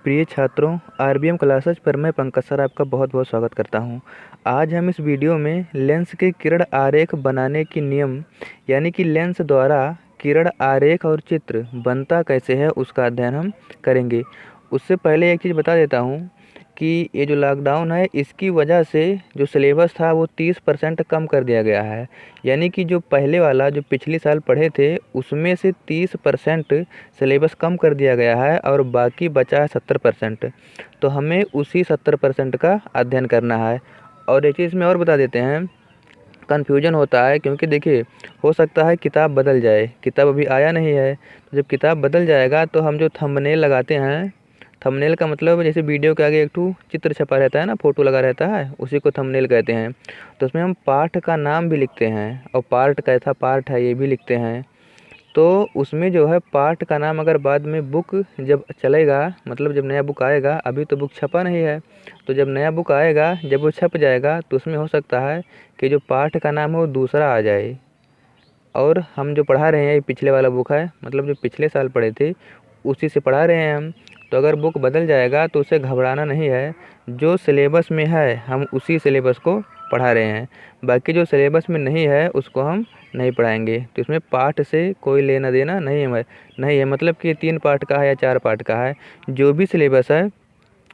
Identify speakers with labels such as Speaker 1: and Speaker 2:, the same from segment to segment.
Speaker 1: प्रिय छात्रों, RBM classes पर मैं पंकज सर आपका बहुत बहुत स्वागत करता हूं। आज हम इस वीडियो में लेंस के किरण आरेख बनाने की नियम यानी कि लेंस द्वारा किरण आरेख और चित्र बनता कैसे है उसका अध्ययन हम करेंगे। उससे पहले एक चीज़ बता देता हूं कि ये जो लॉकडाउन है इसकी वजह से जो सिलेबस था वो 30% कम कर दिया गया है। यानी कि जो पहले वाला जो पिछले साल पढ़े थे उसमें से 30% सिलेबस कम कर दिया गया है और बाकी बचा है 70%। तो हमें उसी 70% का अध्ययन करना है। और एक चीज़ में और बता देते हैं, कन्फ्यूजन होता है क्योंकि देखिए हो सकता है किताब बदल जाए, किताब अभी आया नहीं है। तो जब किताब बदल जाएगा तो हम जो थंबनेल लगाते हैं, थंबनेल का मतलब जैसे वीडियो के आगे एक ठो चित्र छपा रहता है ना, फोटो लगा रहता है, उसी को थंबनेल कहते हैं। तो उसमें हम पाठ का नाम भी लिखते हैं और पार्ट कैसा पार्ट है ये भी लिखते हैं। तो उसमें जो है पार्ट का नाम अगर बाद में बुक जब चलेगा, मतलब जब नया बुक आएगा, अभी तो बुक छपा नहीं है, तो जब नया बुक आएगा जब वो छप जाएगा तो उसमें हो सकता है कि जो पार्ट का नाम है वो दूसरा आ जाए। और हम जो पढ़ा रहे हैं ये पिछले वाला बुक है, मतलब जो पिछले साल पढ़े थे उसी से पढ़ा रहे हैं हम। तो अगर बुक बदल जाएगा तो उसे घबराना नहीं है, जो सिलेबस में है हम उसी सिलेबस को पढ़ा रहे हैं। बाकी जो सिलेबस में नहीं है उसको हम नहीं पढ़ाएंगे। तो इसमें पाठ से कोई लेना देना नहीं है, मतलब कि 3 पार्ट का है या 4 पार्ट का है, जो भी सिलेबस है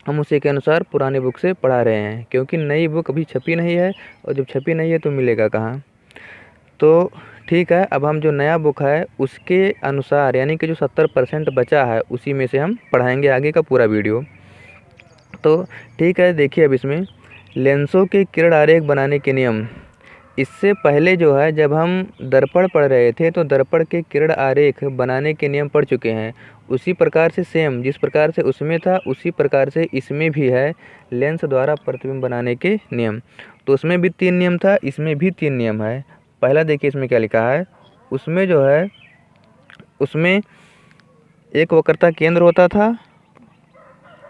Speaker 1: हम उसी के अनुसार पुराने बुक से पढ़ा रहे हैं। क्योंकि नई बुक अभी छपी नहीं है और जब छपी नहीं है तो मिलेगा कहाँ। तो ठीक है, अब हम जो नया बुक है उसके अनुसार यानी कि जो 70% बचा है उसी में से हम पढ़ाएंगे आगे का पूरा वीडियो। तो ठीक है, देखिए अब इसमें लेंसों के किरण आरेख बनाने के नियम। इससे पहले जो है जब हम दर्पण पढ़ रहे थे तो दर्पण के किरण आरेख बनाने के नियम पढ़ चुके हैं। उसी प्रकार से सेम जिस प्रकार से उसमें था उसी प्रकार से इसमें भी है लेंस द्वारा प्रतिबिंब बनाने के नियम। तो उसमें भी 3 नियम था, इसमें भी 3 नियम है। पहला देखिए इसमें क्या लिखा है, उसमें जो है उसमें एक वक्रता केंद्र होता था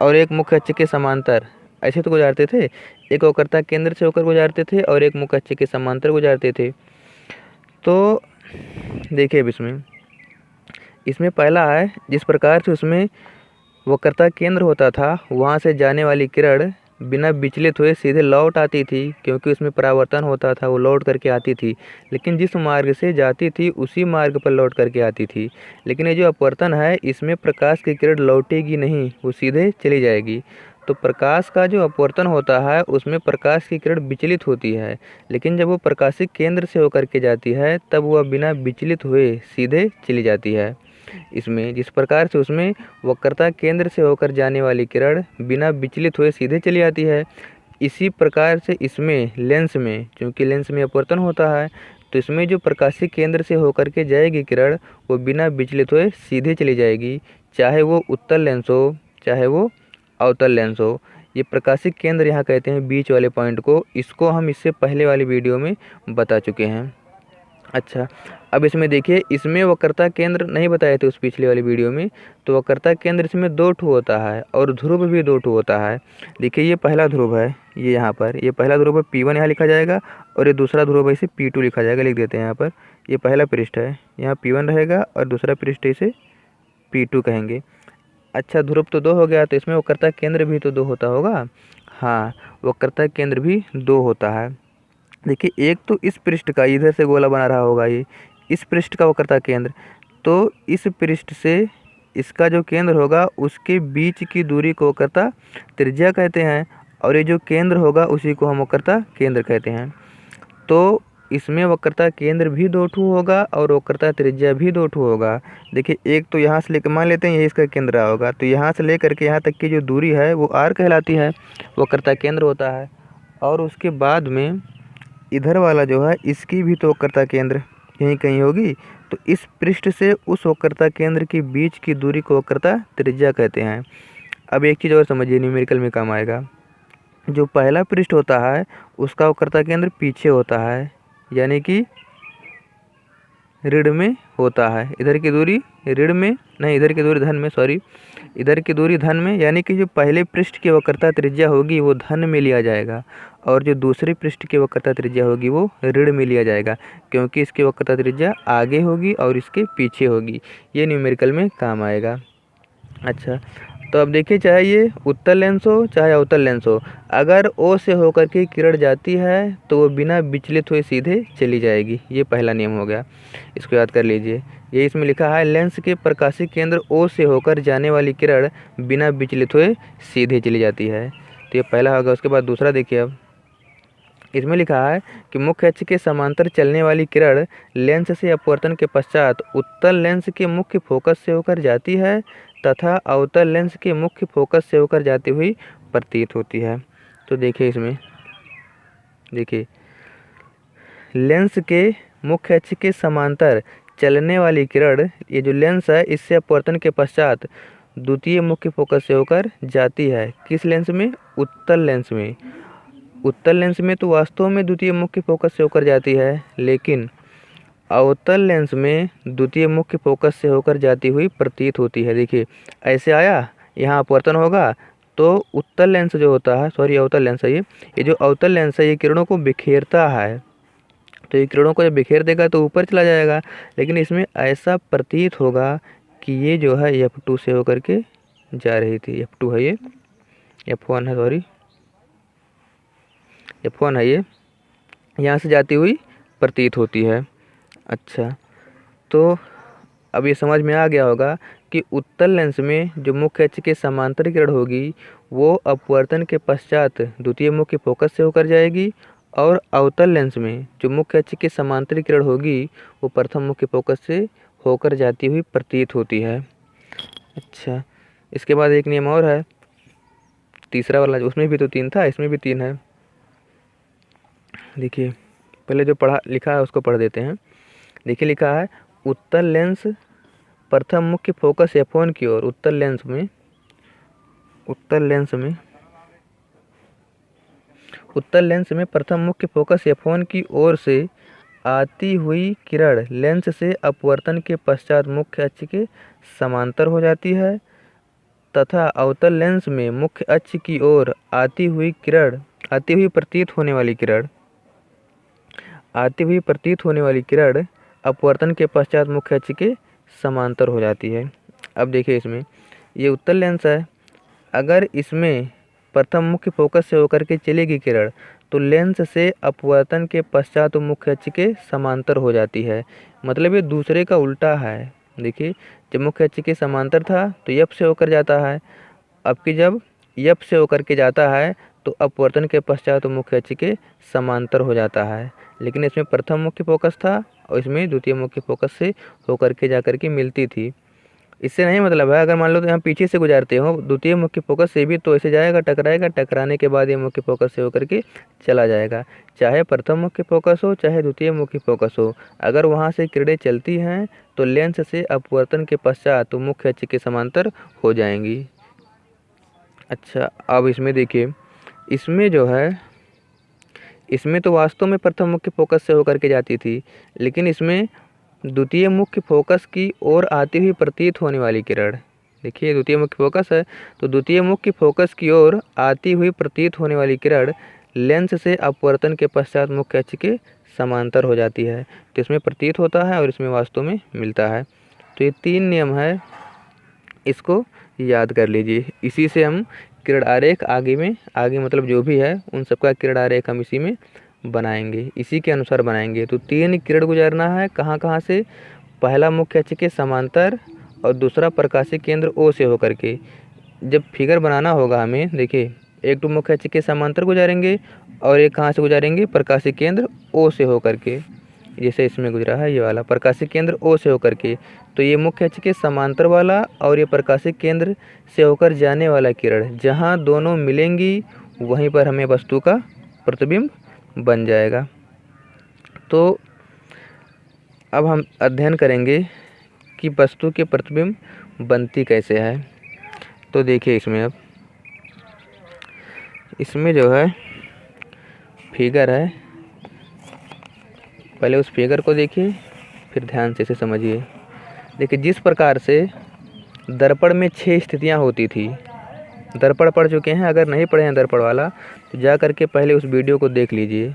Speaker 1: और एक मुख्य अक्ष के समांतर, ऐसे तो गुजारते थे। एक वक्रता केंद्र से होकर गुजारते थे और एक मुख्य अक्ष के समांतर गुजारते थे। तो देखिए अब इसमें इसमें पहला है, जिस प्रकार से उसमें वक्रता केंद्र होता था वहाँ से जाने वाली किरण बिना विचलित हुए सीधे लौट आती थी, क्योंकि उसमें परावर्तन होता था, वो लौट करके आती थी। लेकिन जिस मार्ग से जाती थी उसी मार्ग पर लौट करके आती थी। लेकिन ये जो अपवर्तन है इसमें प्रकाश की किरण लौटेगी नहीं, वो सीधे चली जाएगी। तो प्रकाश का जो अपवर्तन होता है उसमें प्रकाश की किरण विचलित होती है, लेकिन जब वो प्रकाशिक केंद्र से होकर के जाती है तब वह बिना विचलित हुए सीधे चली जाती है। इसमें जिस प्रकार से उसमें वक्रता केंद्र से होकर जाने वाली किरण बिना विचलित हुए सीधे चली आती है, इसी प्रकार से इसमें लेंस में, क्योंकि लेंस में अपवर्तन होता है, तो इसमें जो प्रकाशिक केंद्र से होकर के जाएगी किरण वो बिना विचलित हुए सीधे चली जाएगी, चाहे वो उत्तल लेंस हो चाहे वो अवतल लेंस हो। ये प्रकाशिक केंद्र यहाँ कहते हैं बीच वाले पॉइंट को, इसको हम इससे पहले वाली वीडियो में बता चुके हैं। अच्छा, अब इसमें देखिए इसमें वक्रता केंद्र नहीं बताए थे उस पिछले वाली वीडियो में। तो वक्रता केंद्र इसमें 2 ठो होता है और ध्रुव भी 2 ठो होता है। देखिए ये पहला ध्रुव है, ये यहाँ पर ये पहला ध्रुव है P1 यहाँ लिखा जाएगा, और ये दूसरा ध्रुव है इसे P2 लिखा जाएगा। लिख देते हैं यहाँ पर, ये पहला पृष्ठ है, यहाँ P1 रहेगा और दूसरा पृष्ठ इसे P2 कहेंगे। अच्छा, ध्रुव तो 2 हो गया, तो इसमें वक्रता केंद्र भी तो 2 होता होगा। हाँ, वक्रता केंद्र भी 2 होता है। देखिए एक तो इस पृष्ठ का इधर से गोला बना रहा होगा, ये इस पृष्ठ का वक्रता केंद्र, तो इस पृष्ठ से इसका जो केंद्र होगा उसके बीच की दूरी को वक्रता त्रिज्या कहते हैं, और ये जो केंद्र होगा उसी को हम वक्रता केंद्र कहते हैं। तो इसमें वक्रता केंद्र भी 2 ठो होगा और वक्रता त्रिज्या भी 2 ठो होगा। देखिए एक तो यहाँ से लेकर मान लेते हैं ये इसका केंद्र होगा, तो यहाँ से लेकर के यहाँ तक की जो दूरी है वो r कहलाती है, वक्रता केंद्र होता है। और उसके बाद में इधर वाला जो है इसकी भी तो वक्रता केंद्र यहीं कहीं होगी, तो इस पृष्ठ से उस वक्रता केंद्र के बीच की दूरी को वक्रता त्रिज्या कहते हैं। अब एक चीज़ और समझिए, न्यूमेरिकल में काम आएगा। जो पहला पृष्ठ होता है उसका वक्रता केंद्र पीछे होता है, यानी कि ऋण में होता है। इधर की दूरी ऋण में नहीं, इधर की दूरी धन में, सॉरी, इधर की दूरी धन में, यानी कि जो पहले पृष्ठ की वक्रता त्रिज्या होगी वो धन में लिया जाएगा और जो दूसरे पृष्ठ की वक्रता त्रिज्या होगी वो ऋण में लिया जाएगा, क्योंकि इसकी वक्रता त्रिज्या आगे होगी और इसके पीछे होगी। ये न्यूमेरिकल में काम आएगा। अच्छा, तो अब देखिए, चाहे ये उत्तल लेंस हो चाहे अवतल लेंस हो, अगर ओ से होकर के किरण जाती है तो वो बिना विचलित हुए सीधे चली जाएगी। ये पहला नियम हो गया, इसको याद कर लीजिए। ये इसमें लिखा है, लेंस के प्रकाशीय केंद्र ओ से होकर जाने वाली किरण बिना विचलित हुए सीधे चली जाती है। तो ये पहला होगा। उसके बाद दूसरा देखिए, अब इसमें लिखा है कि मुख्य अक्ष के समांतर चलने वाली किरण लेंस से अपवर्तन के पश्चात उत्तल लेंस के मुख्य फोकस से होकर जाती है तथा अवतल लेंस के मुख्य फोकस से होकर जाती हुई प्रतीत होती है। तो देखिए, इसमें देखिए, लेंस के मुख्य अक्ष के समांतर चलने वाली किरण, ये जो लेंस है इससे अपवर्तन के पश्चात द्वितीय मुख्य फोकस से होकर जाती है। किस लेंस में? उत्तल लेंस में। उत्तल लेंस में तो वास्तव में द्वितीय मुख्य फोकस से होकर जाती है, लेकिन अवतल लेंस में द्वितीय मुख्य फोकस से होकर जाती हुई प्रतीत होती है। देखिए, ऐसे आया, यहाँ अपवर्तन होगा तो उत्तल लेंस जो होता है, सॉरी अवतल लेंस है ये जो अवतल लेंस है ये किरणों को बिखेरता है। तो ये किरणों को जब बिखेर देगा तो ऊपर चला जाएगा, लेकिन इसमें ऐसा प्रतीत होगा कि ये जो है F2 से होकर के जा रही थी। F2 है ये, F1 है, सॉरी F1 है ये, यहाँ से जाती हुई प्रतीत होती है। अच्छा, तो अब ये समझ में आ गया होगा कि उत्तल लेंस में जो मुख्य अक्ष के समांतर किरण होगी वो अपवर्तन के पश्चात द्वितीय मुख्य फोकस से होकर जाएगी, और अवतल लेंस में जो मुख्य अक्ष के समांतर किरण होगी वो प्रथम मुख्य फोकस से होकर जाती हुई प्रतीत होती है। अच्छा, इसके बाद एक नियम और है, तीसरा वाला, उसमें भी तो 3 था, इसमें भी 3 है। देखिए, पहले जो पढ़ा लिखा है उसको पढ़ देते हैं। देखिए, लिखा है, उत्तल लेंस प्रथम मुख्य फोकस F1 की ओर, उत्तल लेंस में प्रथम मुख्य फोकस F1 की ओर से आती हुई किरण लेंस से अपवर्तन के पश्चात मुख्य अक्ष के समांतर हो जाती है तथा अवतल लेंस में मुख्य अक्ष की ओर आती हुई प्रतीत होने वाली किरण अपवर्तन के पश्चात मुख्य अक्ष के समांतर हो जाती है। अब देखिए, इसमें ये उत्तल लेंस है, अगर इसमें प्रथम मुख्य फोकस से होकर के चलेगी किरण तो लेंस से अपवर्तन के पश्चात मुख्य अक्ष के समांतर हो जाती है। मतलब ये दूसरे का उल्टा है। देखिए, जब मुख्य अक्ष के समांतर था तो F से होकर जाता है, अब कि जब F से होकर के जाता है तो अपवर्तन के पश्चात मुख्य अक्ष के समांतर हो जाता है। लेकिन इसमें प्रथम मुख्य फोकस था और इसमें द्वितीय मुख्य फोकस से होकर के जाकर के मिलती थी। इससे नहीं मतलब है, अगर मान लो तो यहाँ पीछे से गुजारते हो द्वितीय मुख्य फोकस से भी तो ऐसे जाएगा, टकराएगा, टकराने के बाद ये मुख्य फोकस से होकर के चला जाएगा। चाहे प्रथम मुख्य फोकस हो चाहे द्वितीय मुख्य फोकस हो, अगर वहाँ से किरणें चलती हैं तो लेंस से अपवर्तन के पश्चात तो मुख्य अक्ष के समांतर हो जाएंगी। अच्छा, अब इसमें देखिए, इसमें जो है, इसमें तो वास्तव में प्रथम मुख्य फोकस से होकर के जाती थी, लेकिन इसमें द्वितीय मुख्य फोकस की ओर आती हुई प्रतीत होने वाली किरण, देखिए द्वितीय मुख्य फोकस है तो द्वितीय मुख्य फोकस की ओर आती हुई प्रतीत होने वाली किरण लेंस से अपवर्तन के पश्चात मुख्य अक्ष के समांतर हो जाती है। तो इसमें प्रतीत होता है और इसमें वास्तव में मिलता है। तो ये 3 नियम है, इसको याद कर लीजिए। इसी से हम किरण आरेख आगे मतलब जो भी है उन सबका किरण आरेख हम इसी में बनाएंगे, इसी के अनुसार बनाएंगे। तो 3 किरण गुजरना है, कहाँ कहाँ से? पहला मुख्य अक्ष के समांतर और दूसरा प्रकाशीय केंद्र O से होकर के। जब फिगर बनाना होगा हमें, देखिए, एक तो मुख्य अक्ष के समांतर गुजारेंगे और एक कहाँ से गुजारेंगे? प्रकाशीय केंद्र O से होकर के। जैसे इसमें गुजरा है ये वाला प्रकाशीय केंद्र O से होकर के, तो ये मुख्य अक्ष के समांतर वाला और ये प्रकाशीय केंद्र से होकर जाने वाला किरण, जहाँ दोनों मिलेंगी वहीं पर हमें वस्तु का प्रतिबिंब बन जाएगा। तो अब हम अध्ययन करेंगे कि वस्तु के प्रतिबिंब बनती कैसे है। तो देखिए, इसमें जो है फिगर है, पहले उस फिगर को देखिए फिर ध्यान से इसे समझिए। देखिए, जिस प्रकार से दर्पण में 6 स्थितियां होती थी, दर्पण पढ़ चुके हैं, अगर नहीं पढ़े हैं दर्पण वाला तो जा करके पहले उस वीडियो को देख लीजिए।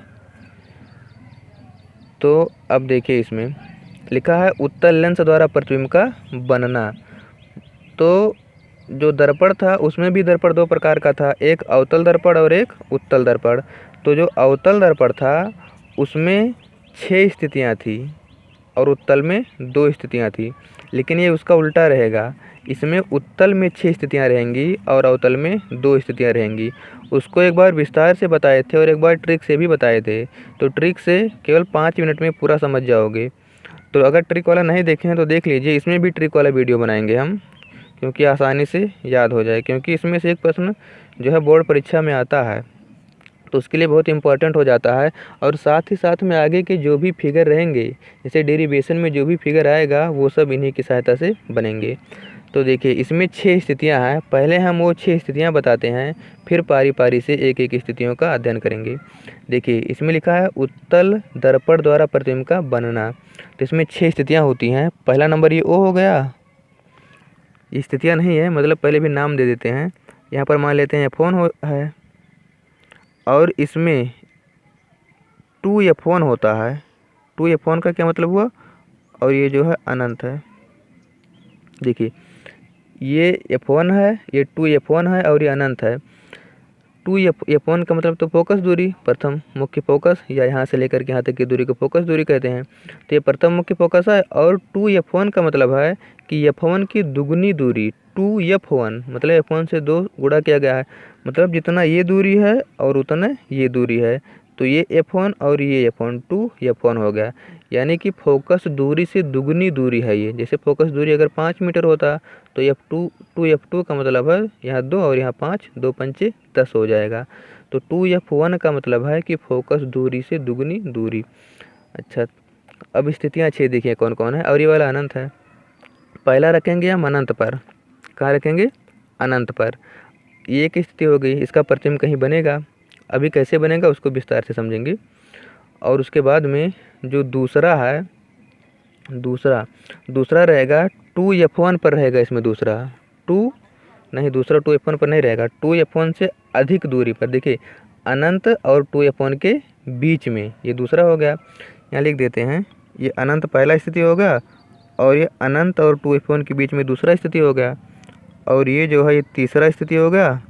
Speaker 1: तो अब देखिए, इसमें लिखा है उत्तल लेंस द्वारा प्रतिबिंब का बनना। तो जो दर्पण था उसमें भी दर्पण दो प्रकार का था, एक अवतल दर्पण और एक उत्तल दर्पण। तो जो अवतल दर्पण था उसमें 6 स्थितियाँ थी और उत्तल में 2 स्थितियाँ थी, लेकिन ये उसका उल्टा रहेगा। इसमें उत्तल में 6 स्थितियाँ रहेंगी और अवतल में 2 स्थितियाँ रहेंगी। उसको एक बार विस्तार से बताए थे और एक बार ट्रिक से भी बताए थे, तो ट्रिक से केवल 5 मिनट में पूरा समझ जाओगे। तो अगर ट्रिक वाला नहीं देखे हैं तो देख लीजिए, इसमें भी ट्रिक वाला वीडियो बनाएंगे हम, क्योंकि आसानी से याद हो जाए, क्योंकि इसमें से एक प्रश्न जो है बोर्ड परीक्षा में आता है, तो उसके लिए बहुत इंपॉर्टेंट हो जाता है। और साथ ही साथ में आगे के जो भी फिगर रहेंगे, जैसे डेरिवेशन में जो भी फिगर आएगा वो सब इन्हीं की सहायता से बनेंगे। तो देखिए इसमें 6 स्थितियां हैं, पहले हम वो 6 स्थितियां बताते हैं, फिर पारी पारी से एक एक स्थितियों का अध्ययन करेंगे। देखिए इसमें लिखा है उत्तल दर्पण द्वारा प्रतिबिंब का बनना। तो इसमें 6 स्थितियाँ होती हैं। पहला नंबर ये ओ हो गया, ये स्थितियाँ नहीं है, मतलब पहले भी नाम दे देते हैं। यहाँ पर मान लेते हैं F1 है और इसमें 2F1 होता है। 2F1 का क्या मतलब हुआ, और ये जो है अनंत है। देखिए ये F1 है, ये 2F1 है और ये अनंत है। 2F1 का मतलब तो फोकस दूरी, प्रथम मुख्य फोकस, या यहाँ से लेकर के यहाँ तक की दूरी को फोकस दूरी कहते हैं। तो ये प्रथम मुख्य फोकस है। और 2F1 का मतलब है कि F1 की दुगनी दूरी, 2F1 मतलब F1 से 2 गुणा किया गया है, मतलब जितना ये दूरी है और उतना ये दूरी है। तो ये F1 और ये F1, 2F1 हो गया। यानी कि फोकस दूरी से दुगनी दूरी है ये। जैसे फोकस दूरी अगर 5 मीटर होता तो F2 का मतलब है यहाँ 2 और यहाँ 5, 2 पंचे 10 हो जाएगा। तो 2F1 का मतलब है कि फोकस दूरी से दुगनी दूरी। अच्छा, अब स्थितियाँ 6 देखिए कौन कौन है, और ये वाला अनंत है। पहला रखेंगे हम अनंत पर, कहाँ रखेंगे, अनंत पर। ये एक स्थिति हो गई, इसका प्रतिबिंब कहीं बनेगा। अभी कैसे बनेगा उसको विस्तार से समझेंगे। और उसके बाद में जो दूसरा है, दूसरा रहेगा 2F1 पर रहेगा। इसमें दूसरा 2F1 पर नहीं रहेगा, 2F1 से अधिक दूरी पर। देखिए अनंत और 2F1 के बीच में ये दूसरा हो गया। यहाँ लिख देते हैं, ये अनंत पहला स्थिति होगा और ये अनंत और 2F1 के बीच में दूसरा स्थिति हो गया। और ये जो है ये तीसरा स्थिति हो गया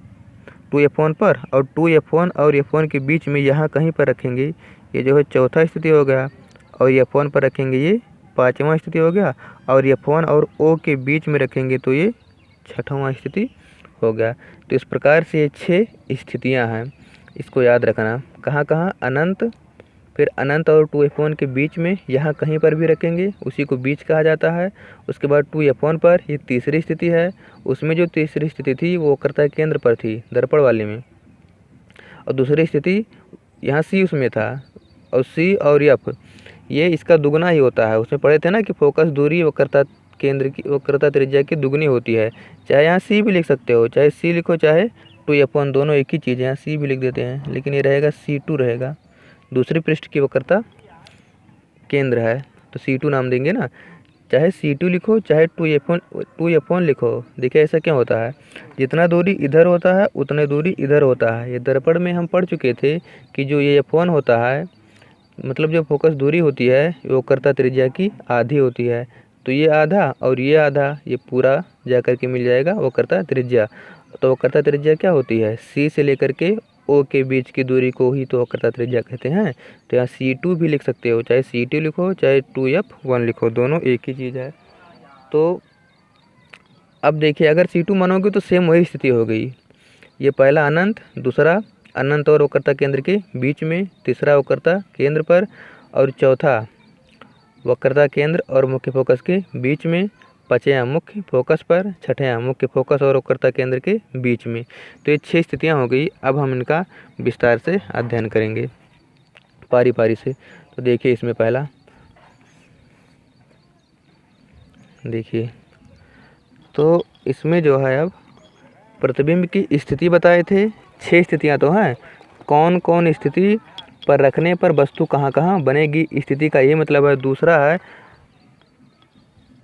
Speaker 1: 2F1 पर, और 2F1 और F1 के बीच में यहाँ कहीं पर रखेंगे, ये जो है चौथा स्थिति हो गया। और F1 पर रखेंगे, ये पाँचवा स्थिति हो गया। और F1 और O के बीच में रखेंगे तो ये छठवां स्थिति हो गया। तो इस प्रकार से ये 6 स्थितियाँ हैं, इसको याद रखना। कहाँ कहाँ, अनंत, फिर अनंत और 2F1 के बीच में यहाँ कहीं पर भी रखेंगे, उसी को बीच कहा जाता है। उसके बाद 2F1 पर ये तीसरी स्थिति है, उसमें जो तीसरी स्थिति थी वो वक्रता केंद्र पर थी, दर्पण वाले में। और दूसरी स्थिति यहाँ C उसमें था, और C और F ये इसका दुगना ही होता है। उसमें पढ़े थे ना कि फोकस दूरी वक्रता केंद्र की, वक्रता त्रिज्या की दुगनी होती है। चाहे यहाँ C भी लिख सकते हो, चाहे C लिखो चाहे 2F1, दोनों एक ही चीज़ है। यहाँ C भी लिख देते हैं, लेकिन ये रहेगा C2 रहेगा, दूसरी पृष्ठ की वक्रता केंद्र है तो C2 नाम देंगे ना। चाहे C2 लिखो चाहे 2F1 लिखो। देखिए ऐसा क्या होता है, जितना दूरी इधर होता है उतने दूरी इधर होता है। ये दर्पण में हम पढ़ चुके थे कि जो ये F1 होता है, मतलब जो फोकस दूरी होती है वो वक्रता त्रिज्या की आधी होती है। तो ये आधा और ये आधा, ये पूरा जा कर के मिल जाएगा वक्रता त्रिज्या। तो वक्रता त्रिज्या क्या होती है, C से लेकर के O के बीच की दूरी को ही तो वक्रता त्रिज्या कहते हैं। तो यहाँ C2 भी लिख सकते हो, चाहे C2 लिखो चाहे 2F1 लिखो, दोनों एक ही चीज़ है। तो अब देखिए अगर C2 मानोगे तो सेम वही स्थिति हो गई। ये पहला अनंत, दूसरा अनंत और वक्रता केंद्र के बीच में, तीसरा वक्रता केंद्र पर, और चौथा वक्रता केंद्र और मुख्य फोकस के बीच में, पाँचवां मुख्य फोकस पर, छठवां मुख्य फोकस और वक्रता केंद्र के बीच में। तो ये 6 स्थितियाँ हो गई। अब हम इनका विस्तार से अध्ययन करेंगे पारी पारी से। तो देखिए इसमें पहला, देखिए तो इसमें जो है अब प्रतिबिंब की स्थिति बताए थे, 6 स्थितियाँ तो हैं। कौन कौन स्थिति पर रखने पर वस्तु कहाँ कहाँ बनेगी, स्थिति का ये मतलब है। दूसरा है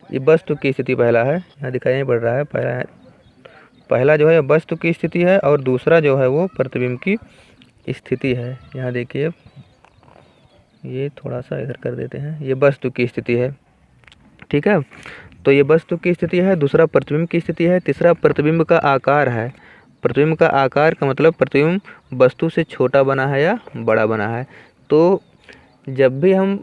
Speaker 1: ये वस्तु की स्थिति, पहला है यहाँ दिखाई नहीं पड़ रहा है, पहला जो है वस्तु की स्थिति है, और दूसरा जो है वो प्रतिबिंब की स्थिति है। यहाँ देखिए ये थोड़ा सा इधर कर देते हैं, ये वस्तु की स्थिति है, ठीक है। तो ये वस्तु की स्थिति है, दूसरा प्रतिबिंब की स्थिति है, तीसरा प्रतिबिंब का आकार है। प्रतिबिंब का आकार का मतलब प्रतिबिंब वस्तु से छोटा बना है या बड़ा बना है। तो जब भी हम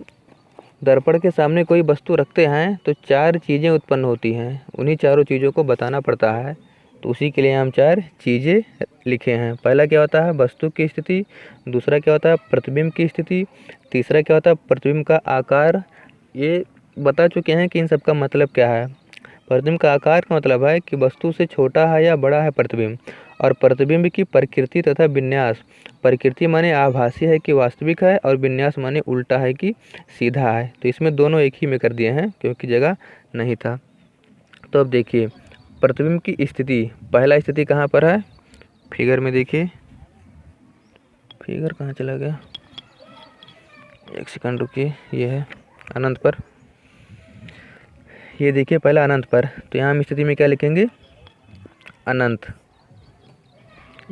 Speaker 1: दर्पण के सामने कोई वस्तु रखते हैं तो चार चीज़ें उत्पन्न होती हैं, उन्हीं चारों चीज़ों को बताना पड़ता है। तो उसी के लिए हम चार चीज़ें लिखे हैं। पहला क्या होता है, वस्तु की स्थिति, दूसरा क्या होता है, प्रतिबिंब की स्थिति, तीसरा क्या होता है, प्रतिबिंब का आकार। ये बता चुके हैं कि इन सब का मतलब क्या है। प्रतिबिंब का आकार का मतलब है कि वस्तु से छोटा है या बड़ा है प्रतिबिंब, और प्रतिबिंब की प्रकृति तथा विन्यास। प्रकृति माने आभासी है कि वास्तविक है, और विन्यास माने उल्टा है कि सीधा है। तो इसमें दोनों एक ही में कर दिए हैं क्योंकि जगह नहीं था। तो अब देखिए प्रतिबिंब की स्थिति, पहला स्थिति कहाँ पर है, फिगर में देखिए, फिगर कहाँ चला गया, एक सेकंड रुकिए, ये है अनंत पर। ये देखिए पहला अनंत पर, तो यहाँ हम स्थिति में क्या लिखेंगे, अनंत।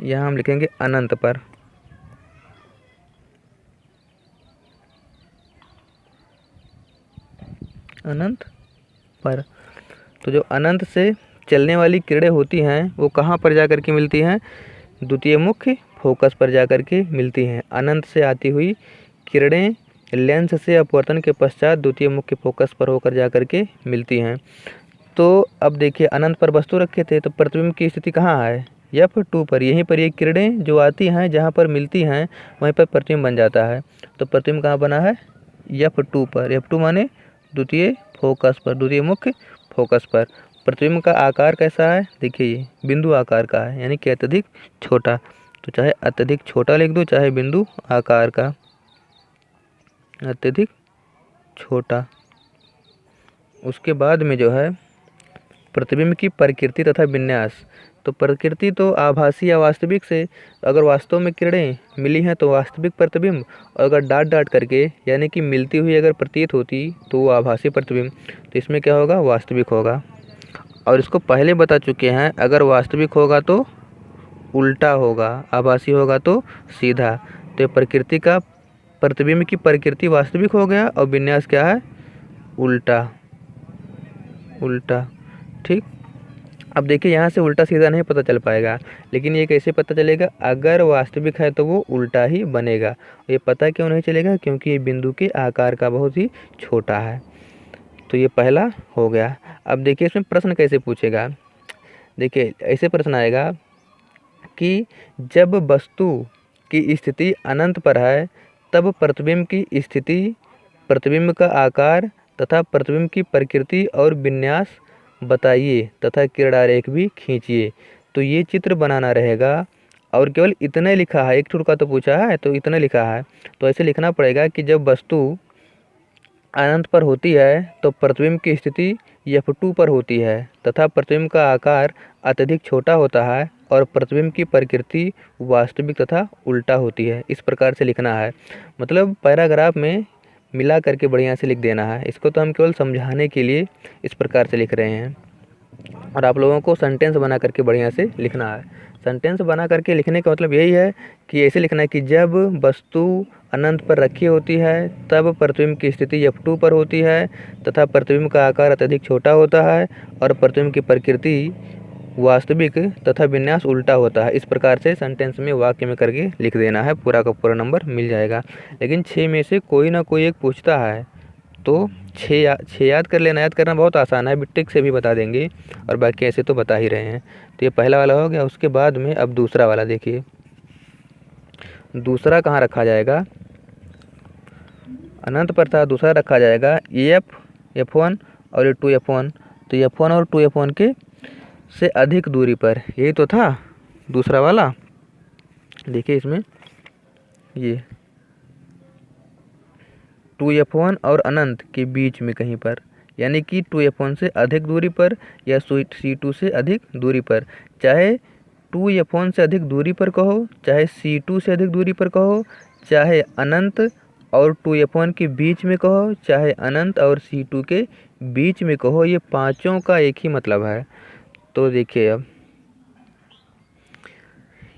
Speaker 1: यहाँ हम लिखेंगे अनंत पर। अनंत पर। तो जो अनंत से चलने वाली किरणें होती हैं वो कहाँ पर जा कर के मिलती हैं, द्वितीय मुख्य फोकस पर जा कर के मिलती हैं। अनंत से आती हुई किरणें लेंस से अपवर्तन के पश्चात द्वितीय मुख्य फोकस पर होकर जा कर के मिलती हैं। तो अब देखिए अनंत पर वस्तु रखे थे, तो प्रतिबिंब की स्थिति कहाँ है, F2 पर। यहीं पर ये किरणें जो आती हैं जहाँ पर मिलती हैं वहीं पर प्रतिबिंब बन जाता है। तो प्रतिबिंब कहाँ बना है, F2 पर। F2 माने द्वितीय फोकस पर, द्वितीय मुख्य फोकस पर। प्रतिबिंब का आकार कैसा है, देखिए ये बिंदु आकार का है, यानी कि अत्यधिक छोटा। तो चाहे अत्यधिक छोटा लिख दो, चाहे बिंदु आकार का, अत्यधिक छोटा। उसके बाद में जो है प्रतिबिंब की प्रकृति तथा विन्यास। तो प्रकृति तो आभासी या वास्तविक से, अगर वास्तव में किरणें मिली हैं तो वास्तविक प्रतिबिंब, और अगर डाट डाट करके यानी कि मिलती हुई अगर प्रतीत होती तो वो आभासी प्रतिबिंब। तो इसमें क्या होगा, वास्तविक होगा। और इसको पहले बता चुके हैं, अगर वास्तविक होगा तो उल्टा होगा, आभासी होगा तो सीधा। तो प्रकृति का, प्रतिबिंब की प्रकृति वास्तविक हो गया और विन्यास क्या है, उल्टा। उल्टा, ठीक। अब देखिए यहाँ से उल्टा सीधा नहीं पता चल पाएगा, लेकिन ये कैसे पता चलेगा, अगर वास्तविक है तो वो उल्टा ही बनेगा। ये पता क्यों नहीं चलेगा, क्योंकि ये बिंदु के आकार का बहुत ही छोटा है। तो ये पहला हो गया। अब देखिए इसमें प्रश्न कैसे पूछेगा, देखिए ऐसे प्रश्न आएगा कि जब वस्तु की स्थिति अनंत पर है तब प्रतिबिंब की स्थिति, प्रतिबिंब का आकार तथा प्रतिबिंब की प्रकृति और विन्यास बताइए तथा किरण आरेख भी खींचिए। तो ये चित्र बनाना रहेगा, और केवल इतने लिखा है, एक ठुर का तो पूछा है तो इतने लिखा है। तो ऐसे लिखना पड़ेगा कि जब वस्तु अनंत पर होती है तो प्रतिबिंब की स्थिति F2 पर होती है तथा प्रतिबिंब का आकार अत्यधिक छोटा होता है, और प्रतिबिंब की प्रकृति वास्तविक तथा उल्टा होती है। इस प्रकार से लिखना है, मतलब पैराग्राफ में मिला करके बढ़िया से लिख देना है। इसको तो हम केवल समझाने के लिए इस प्रकार से लिख रहे हैं, और आप लोगों को सेंटेंस बना करके बढ़िया से लिखना है। सेंटेंस बना करके लिखने का मतलब यही है कि ऐसे लिखना है कि जब वस्तु अनंत पर रखी होती है तब प्रतिबिंब की स्थिति F2 पर होती है तथा प्रतिबिंब का आकार अत्यधिक छोटा होता है, और प्रतिबिंब की प्रकृति वास्तविक तथा विन्यास उल्टा होता है। इस प्रकार से सेंटेंस में वाक्य में करके लिख देना है, पूरा का पूरा नंबर मिल जाएगा। लेकिन 6 में से कोई ना कोई एक पूछता है, तो 6 याद कर लेना। याद करना बहुत आसान है, बिट्टिक से भी बता देंगे, और बाकी ऐसे तो बता ही रहे हैं। तो ये पहला वाला हो गया। उसके बाद में अब दूसरा वाला देखिए, दूसरा कहाँ रखा जाएगा, अनंत पर था, दूसरा रखा जाएगा F1 और ये 2F1। तो F1 और 2F1 के से अधिक दूरी पर, यही तो था दूसरा वाला। देखिए इसमें ये 2F1 और अनंत के बीच में कहीं पर, यानी कि 2F1 से अधिक दूरी पर या C2 से अधिक दूरी पर। चाहे 2F1 से अधिक दूरी पर कहो, चाहे C2 से अधिक दूरी पर कहो, चाहे अनंत और 2F1 के बीच में कहो, चाहे अनंत और C2 के बीच में कहो, ये पांचों का एक ही मतलब है। तो देखिए अब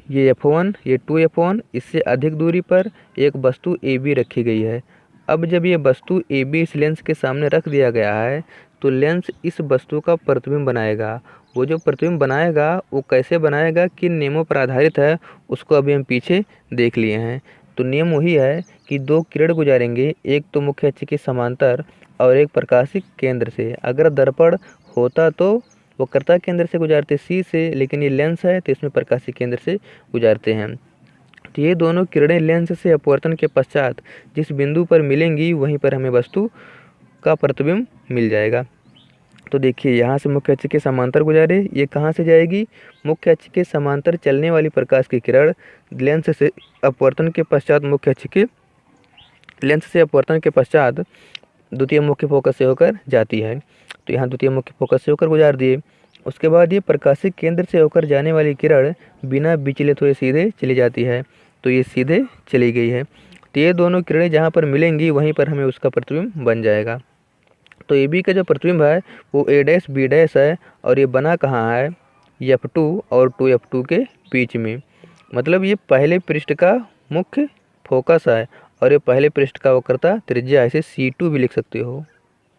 Speaker 1: ये F1, ये 2F1, इससे अधिक दूरी पर एक वस्तु AB रखी गई है। अब जब ये वस्तु AB इस लेंस के सामने रख दिया गया है तो लेंस इस वस्तु का प्रतिबिंब बनाएगा। वो जो प्रतिबिंब बनाएगा वो कैसे बनाएगा, किन नियमों पर आधारित है, उसको अभी हम पीछे देख लिए हैं। तो नियम वही है कि दो किरण गुजारेंगे, एक तो मुख्य अक्ष के समांतर और एक प्रकाशिक केंद्र से। अगर दर्पण होता तो वक्रता केंद्र से गुजारते सी से, लेकिन ये लेंस है तो इसमें प्रकाशिक केंद्र से गुजारते हैं। तो ये दोनों किरणें लेंस से अपवर्तन के पश्चात जिस बिंदु पर मिलेंगी वहीं पर हमें वस्तु का प्रतिबिंब मिल जाएगा। तो देखिए यहाँ से मुख्य अक्ष के समांतर गुजारे, ये कहाँ से जाएगी, मुख्य अक्ष के समांतर चलने वाली प्रकाश की किरण लेंस से अपवर्तन के पश्चात द्वितीय मुख्य फोकस से होकर जाती है। तो यहाँ द्वितीय मुख्य फोकस से होकर गुजार दिए। उसके बाद ये प्रकाशिक केंद्र से होकर जाने वाली किरण बिना विचलित हुए सीधे चली जाती है। तो ये सीधे चली गई है। तो ये दोनों किरणें जहाँ पर मिलेंगी वहीं पर हमें उसका प्रतिबिंब बन जाएगा। तो ए बी का जो प्रतिबिंब है वो ए डैश बी डैश है, और ये बना कहाँ है, F2 और 2F2 के बीच में। मतलब ये पहले पृष्ठ का मुख्य फोकस है और ये पहले पृष्ठ का वक्रता त्रिज्या, इसे C2 भी लिख सकते हो,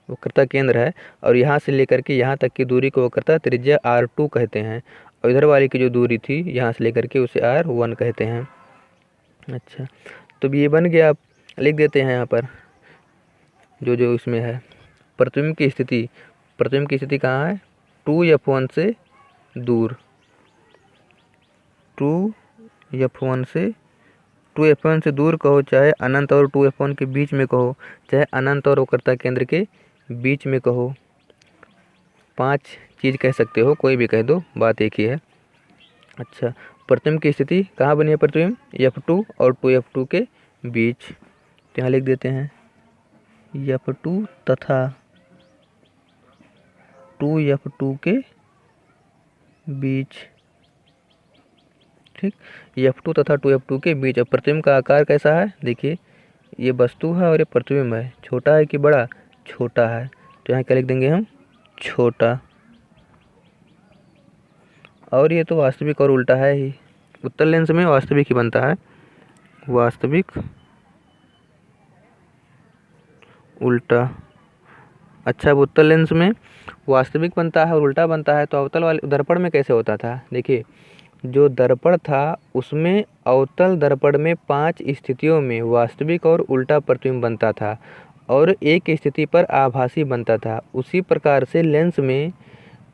Speaker 1: वक्रता केंद्र है। और यहाँ से लेकर के यहाँ तक की दूरी को वक्रता त्रिज्या R2 कहते हैं, और इधर वाली की जो दूरी थी यहाँ से लेकर के उसे R1 कहते हैं। अच्छा, तो ये बन गया। आप लिख देते हैं यहाँ पर जो इसमें है प्रतिबिंब की स्थिति कहाँ है, 2F1 से दूर, 2F1 से दूर कहो, चाहे अनंत और 2F1 के बीच में कहो, चाहे अनंत और वक्रता केंद्र के बीच में कहो, 5 चीज़ कह सकते हो, कोई भी कह दो, बात एक ही है। अच्छा, प्रतिबिंब की स्थिति कहाँ बनी है, प्रतिबिंब F2 और 2F2 के बीच। तो यहाँ लिख देते हैं F2 तथा 2F2 के बीच। ठीक, F2 तथा 2F2 के बीच। अब प्रतिबिंब का आकार कैसा है, देखिए ये वस्तु है और ये प्रतिबिंब है, छोटा है कि बड़ा, छोटा है। तो यहाँ क्या लिख देंगे हम, छोटा। और ये तो वास्तविक और उल्टा है ही, उत्तल लेंस में वास्तविक ही बनता है, वास्तविक उल्टा। अच्छा, अब उत्तल लेंस में वास्तविक बनता है और उल्टा बनता है, तो अवतल वाले दर्पण में कैसे होता था, देखिए जो दर्पण था उसमें अवतल दर्पण में 5 स्थितियों में वास्तविक और उल्टा प्रतिबिंब बनता था और एक स्थिति पर आभासी बनता था। उसी प्रकार से लेंस में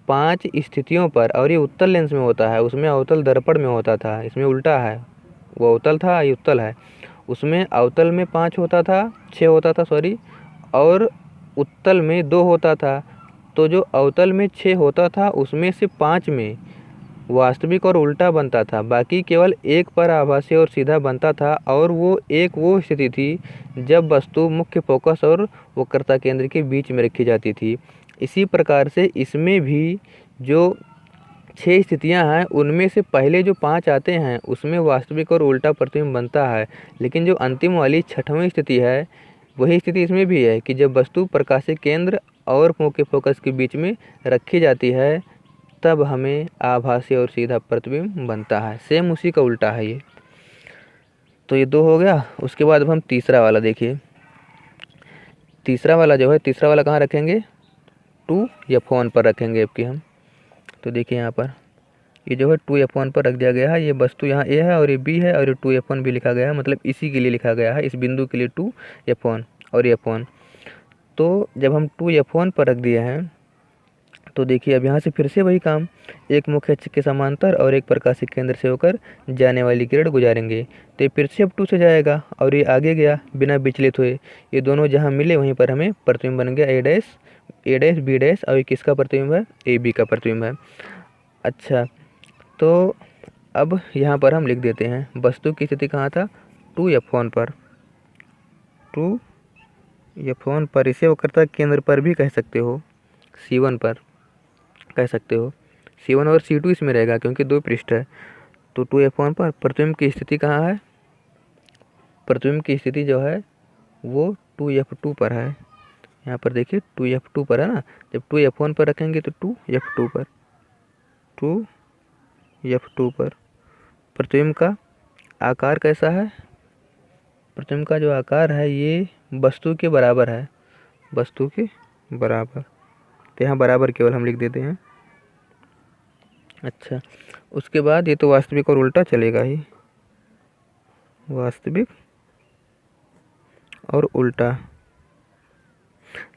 Speaker 1: 5 स्थितियों पर, और ये उत्तल लेंस में होता है, उसमें अवतल दर्पण में होता था, इसमें उल्टा है, वो अवतल था ये उत्तल है। उसमें अवतल में 5 होता था, 6 होता था सॉरी, और उत्तल में 2 होता था। तो जो अवतल में 6 होता था उसमें से 5 में वास्तविक और उल्टा बनता था, बाकी केवल एक पर आभासी और सीधा बनता था, और वो स्थिति थी जब वस्तु मुख्य फोकस और वक्रता केंद्र के बीच में रखी जाती थी। इसी प्रकार से इसमें भी जो 6 स्थितियां हैं उनमें से पहले जो 5 आते हैं उसमें वास्तविक और उल्टा प्रतिबिंब बनता है, लेकिन जो अंतिम वाली 6वीं स्थिति है वही स्थिति इसमें भी है कि जब वस्तु प्रकाशिक केंद्र और मुख्य फोकस के बीच में रखी जाती है तब हमें आभासी और सीधा प्रतिबिंब बनता है। सेम उसी का उल्टा है ये। तो ये 2 हो गया। उसके बाद अब हम तीसरा वाला देखिए। तीसरा वाला कहाँ रखेंगे, 2F1 पर रखेंगे आपकी हम। तो देखिए यहाँ पर ये जो है 2F1 पर रख दिया गया है। ये वस्तु यहाँ A है और ये B है और ये 2F1 भी लिखा गया है, मतलब इसी के लिए लिखा गया है, इस बिंदु के लिए 2F1 और F1। तो जब हम 2F1 पर रख दिए हैं तो देखिए अब यहाँ से फिर से वही काम, एक मुख्य अक्ष के समांतर और एक प्रकाशिक केंद्र से होकर जाने वाली किरण गुजारेंगे। तो ये फिर से F2 से जाएगा और ये आगे गया बिना विचलित हुए। ये दोनों जहाँ मिले वहीं पर हमें प्रतिबिंब बन गया A डैश B डैश, और ये किसका प्रतिबिंब है, AB का प्रतिबिंब है। अच्छा, तो अब यहाँ पर हम लिख देते हैं वस्तु की स्थिति कहाँ था, 2F1 पर, 2F1 पर। इसे वक्रता केंद्र पर भी कह सकते हो, C1 पर कह सकते हो, C1 और C2 इसमें रहेगा क्योंकि 2 पृष्ठ है। तो 2F1 पर प्रतिबिंब की स्थिति कहाँ है, प्रतिबिंब की स्थिति जो है वो 2F2 पर है। यहाँ पर देखिए 2F2 पर है ना, जब 2F1 पर रखेंगे तो 2F2 पर, 2F2 पर। प्रतिबिंब का आकार कैसा है, प्रतिबिंब का जो आकार है ये वस्तु के बराबर है, वस्तु के बराबर। तो यहाँ बराबर केवल हम लिख देते हैं। अच्छा, उसके बाद ये तो वास्तविक और उल्टा चलेगा ही, वास्तविक और उल्टा।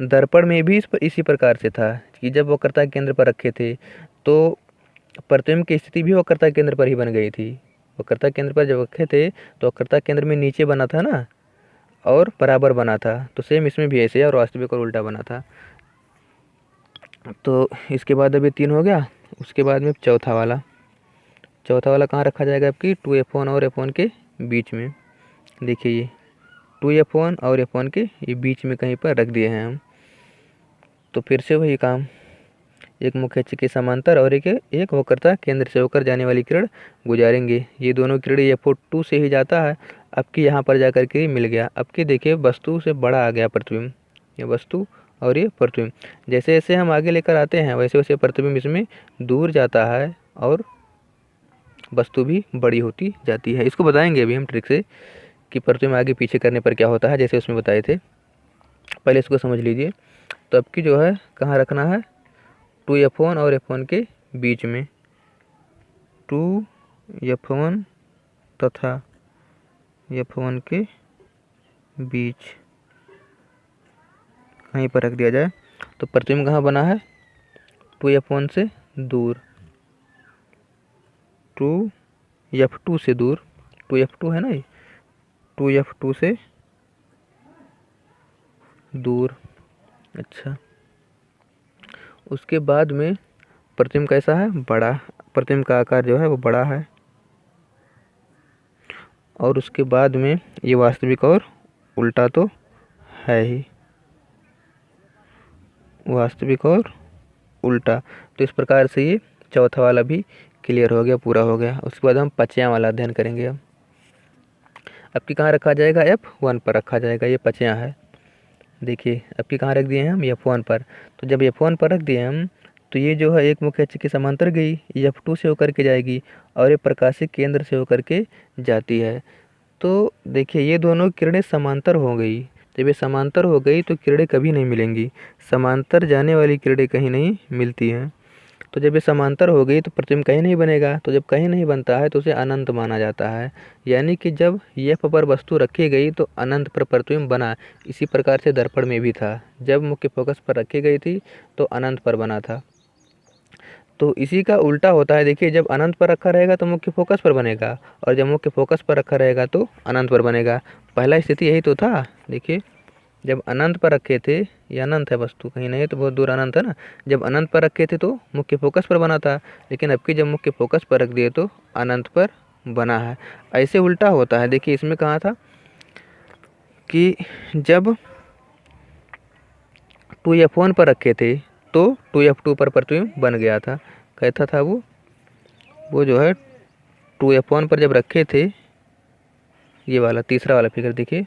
Speaker 1: दर्पण में भी इसी प्रकार से था कि जब वक्रता केंद्र पर रखे थे तो प्रतिबिंब की स्थिति भी वक्रता केंद्र पर ही बन गई थी। वक्रता केंद्र पर जब रखे थे तो वक्रता केंद्र में नीचे बना था ना और बराबर बना था, तो सेम इसमें भी ऐसे और वास्तविक और उल्टा बना था। तो इसके बाद अभी 3 हो गया। उसके बाद में चौथा वाला कहाँ रखा जाएगा आपकी 2f1 और f1 के बीच में। देखिए ये 2f1 और f1 के ये बीच में कहीं पर रख दिए हैं हम। तो फिर से वही काम, एक मुख्य अक्ष के समांतर और एक वक्रता केंद्र से होकर जाने वाली किरण गुजारेंगे। ये दोनों किरण f2 से ही जाता है, अब की यहाँ पर जाकर के मिल गया। अब की देखिए वस्तु से बड़ा आ गया प्रतिबिंब, ये वस्तु और ये प्रतिबिंब। जैसे जैसे हम आगे लेकर आते हैं वैसे वैसे प्रतिबिंब इसमें दूर जाता है और वस्तु भी बड़ी होती जाती है। इसको बताएंगे अभी हम ट्रिक से कि प्रतिबिंब आगे पीछे करने पर क्या होता है, जैसे उसमें बताए थे। पहले इसको समझ लीजिए। तो अब की जो है कहाँ रखना है 2f1 और f1 के बीच में, 2f1 तथा f1 के बीच कहीं पर रख दिया जाए। तो प्रतिबिंब कहाँ बना है 2f1 से दूर, 2f2 से दूर, 2f2 है ना ये, 2f2 से दूर। अच्छा, उसके बाद में प्रतिबिंब कैसा है बड़ा, प्रतिबिंब का आकार जो है वो बड़ा है। और उसके बाद में ये वास्तविक और उल्टा तो है ही, वास्तविक और उल्टा। तो इस प्रकार से ये चौथा वाला भी क्लियर हो गया, पूरा हो गया। उसके बाद हम पचयां वाला अध्ययन करेंगे। अब की कहाँ रखा जाएगा f1 पर रखा जाएगा, ये पचयां है। देखिए अब की कहाँ रख दिए हैं हम f1 पर। तो जब f1 पर रख दिए हम तो ये जो है एक मुख्य अक्ष के समांतर गई, ये f2 से होकर के जाएगी और ये प्रकाशिक केंद्र से होकर के जाती है। तो देखिए ये दोनों किरणें समांतर हो गई। जब ये समांतर हो गई तो किरणें कभी नहीं मिलेंगी, समांतर जाने वाली किरणें कहीं नहीं मिलती हैं। तो जब ये समांतर हो गई तो प्रतिबिंब कहीं नहीं बनेगा। तो जब कहीं नहीं बनता है तो उसे अनंत माना जाता है, यानी कि जब f पर वस्तु रखी गई तो अनंत पर प्रतिबिंब बना। इसी प्रकार से दर्पण में भी था, जब मुख्य फोकस पर रखी गई थी तो अनंत पर बना था। तो इसी का उल्टा होता है। देखिए जब अनंत पर रखा रहेगा तो मुख्य फोकस पर बनेगा और जब मुख्य फोकस पर रखा रहेगा तो अनंत पर बनेगा। पहला स्थिति यही तो था। देखिए जब अनंत पर रखे थे, ये अनंत है वस्तु, कहीं नहीं तो बहुत दूर अनंत है ना। जब अनंत पर रखे थे तो मुख्य फोकस पर बना था, लेकिन अब की जब मुख्य फोकस पर रख दिए तो अनंत पर बना है। ऐसे उल्टा होता है। देखिए इसमें कहा था कि जब 2f1 पर रखे थे तो 2f2 पर प्रतिबिंब बन गया था। कैसा था वो जो है 2f1 पर जब रखे थे, ये वाला तीसरा वाला फिगर देखिए,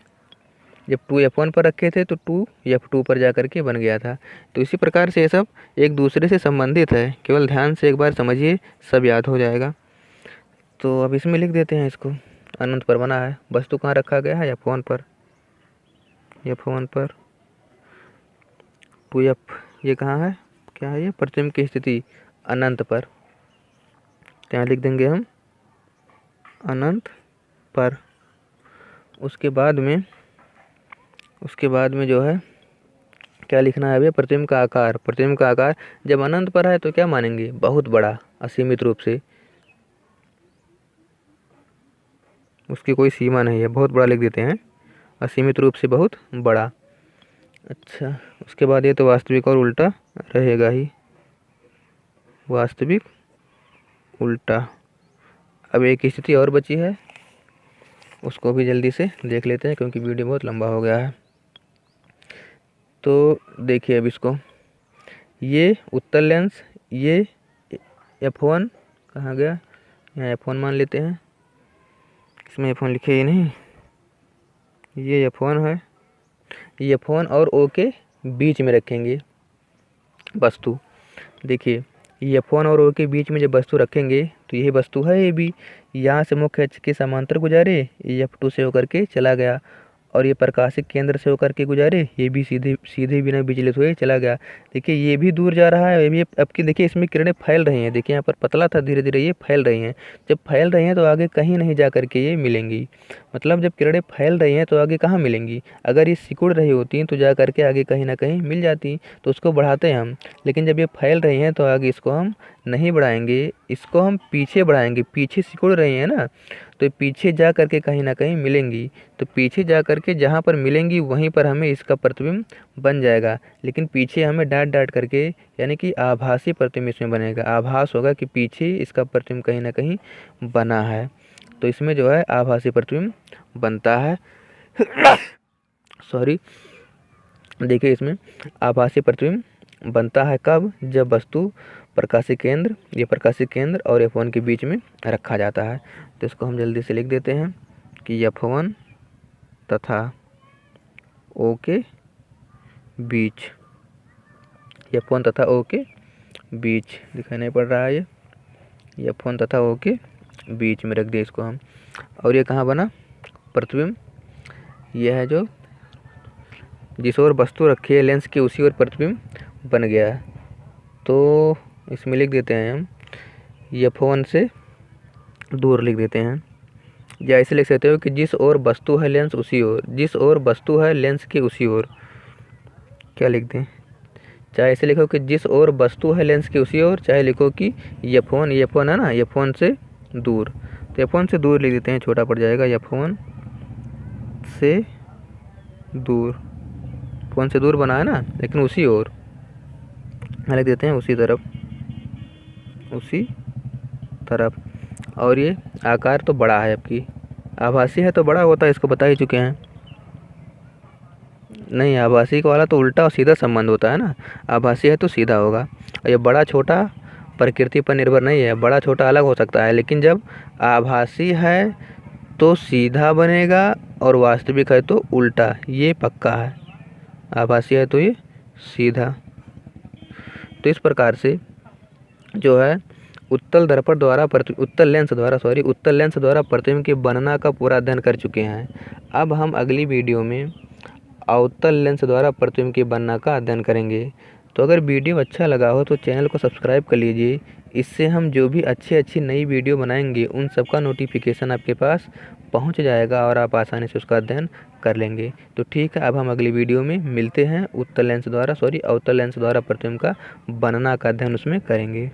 Speaker 1: जब 2f1 पर रखे थे तो 2f2 पर जाकर के बन गया था। तो इसी प्रकार से ये सब एक दूसरे से संबंधित है, केवल ध्यान से एक बार समझिए, सब याद हो जाएगा। तो अब इसमें लिख देते हैं इसको, अनंत पर बना है। वस्तु कहाँ रखा गया है f1 पर, f1 पर 2f, ये कहाँ है, क्या है ये, प्रतिबिंब की स्थिति अनंत पर, तो यहाँ लिख देंगे हम अनंत पर। उसके बाद में जो है क्या लिखना है अभी, प्रतिबिंब का आकार। प्रतिबिंब का आकार जब अनंत पर है तो क्या मानेंगे, बहुत बड़ा, असीमित रूप से, उसकी कोई सीमा नहीं है, बहुत बड़ा लिख देते हैं, असीमित रूप से बहुत बड़ा। अच्छा, उसके बाद ये तो वास्तविक और उल्टा रहेगा ही, वास्तविक उल्टा। अब एक स्थिति और बची है, उसको भी जल्दी से देख लेते हैं क्योंकि वीडियो बहुत लंबा हो गया है। तो देखिए अब इसको, ये उत्तल लेंस, ये f1 कहाँ गया, यहाँ f1 मान लेते हैं, इसमें f1 लिखे ही नहीं, ये f1 है। ये f1 और O के बीच में रखेंगे वस्तु। देखिए ये f1 और O के बीच में जब वस्तु रखेंगे तो यही वस्तु है AB, यहाँ से मुख्य अक्ष के समांतर गुजारे, ये f2 से होकर के चला गया और ये प्रकाशिक केंद्र से होकर के गुजारे, ये भी सीधे सीधे बिना विचलित हुए चला गया। देखिए ये भी दूर जा रहा है, ये अब की देखिए इसमें किरणें फैल रही हैं। देखिए यहाँ पर पतला था, धीरे धीरे ये फैल रही हैं। जब फैल रही हैं तो आगे कहीं नहीं जा करके ये मिलेंगी। मतलब जब किरणें फैल रही हैं तो आगे कहाँ मिलेंगी, अगर ये सिकुड़ रही होती तो जा करके आगे कहीं ना कहीं मिल जाती, तो उसको बढ़ाते हैं हम। लेकिन जब ये फैल रही हैं तो आगे इसको हम नहीं बढ़ाएंगे, इसको हम पीछे बढ़ाएंगे। पीछे सिकुड़ रही हैं ना, तो पीछे जा करके कहीं ना कहीं मिलेंगी, तो पीछे जा करके जहाँ पर मिलेंगी वहीं पर हमें इसका प्रतिबिंब बन जाएगा। लेकिन पीछे हमें डाट डाट करके, यानी कि आभासी प्रतिबिंब इसमें बनेगा। आभास होगा कि पीछे इसका प्रतिबिंब कहीं ना कहीं बना है, तो इसमें जो है आभासी प्रतिबिंब बनता है। सॉरी, देखिए इसमें आभासी प्रतिबिंब बनता है कब, जब वस्तु प्रकाशिक केंद्र, ये प्रकाशिक केंद्र और F1 के बीच में रखा जाता है। तो इसको हम जल्दी से लिख देते हैं कि F1 तथा O के बीच, F1 तथा O के बीच दिखाई नहीं पड़ रहा है, ये F1 तथा O के बीच में रख दिया इसको हम। और ये कहाँ बना प्रतिबिंब, यह है जो जिस ओर वस्तु रखी है लेंस की उसी ओर प्रतिबिंब बन गया है। तो इसमें लिख देते हैं हम F1 से दूर लिख देते हैं, या ऐसे लिख सकते हो कि जिस ओर वस्तु है लेंस उसी ओर, जिस ओर वस्तु है लेंस की उसी ओर। क्या लिख दें, चाहे ऐसे लिखो कि जिस ओर वस्तु है लेंस की उसी ओर, चाहे लिखो कि F1 है ना, F1 से दूर। तो F1 से दूर लिख देते हैं, छोटा पड़ जाएगा, F1 से दूर। F1 से दूर बना है ना, लेकिन उसी ओर लिख देते हैं, उसी तरफ, उसी तरफ। और ये आकार तो बड़ा है, आपकी आभासी है तो बड़ा होता है, इसको बता ही चुके हैं। नहीं, आभासी वाला तो उल्टा और सीधा संबंध होता है ना, आभासी है तो सीधा होगा। और ये बड़ा छोटा प्रकृति पर निर्भर नहीं है, बड़ा छोटा अलग हो सकता है, लेकिन जब आभासी है तो सीधा बनेगा और वास्तविक है तो उल्टा, ये पक्का है। आभासी है तो ये सीधा। तो इस प्रकार से जो है उत्तल लेंस द्वारा प्रतिबिंब के बनना का पूरा अध्ययन कर चुके हैं। अब हम अगली वीडियो में अवतल लेंस द्वारा प्रतिबिंब के बनना का अध्ययन करेंगे। तो अगर वीडियो अच्छा लगा हो तो चैनल को सब्सक्राइब कर लीजिए, इससे हम जो भी अच्छी नई वीडियो बनाएंगे उन सब का नोटिफिकेशन आपके पास पहुंच जाएगा और आप आसानी से उसका अध्ययन कर लेंगे। तो ठीक है, अब हम अगली वीडियो में मिलते हैं, अवतल लेंस द्वारा प्रतिबिंब का बनना का अध्ययन उसमें करेंगे।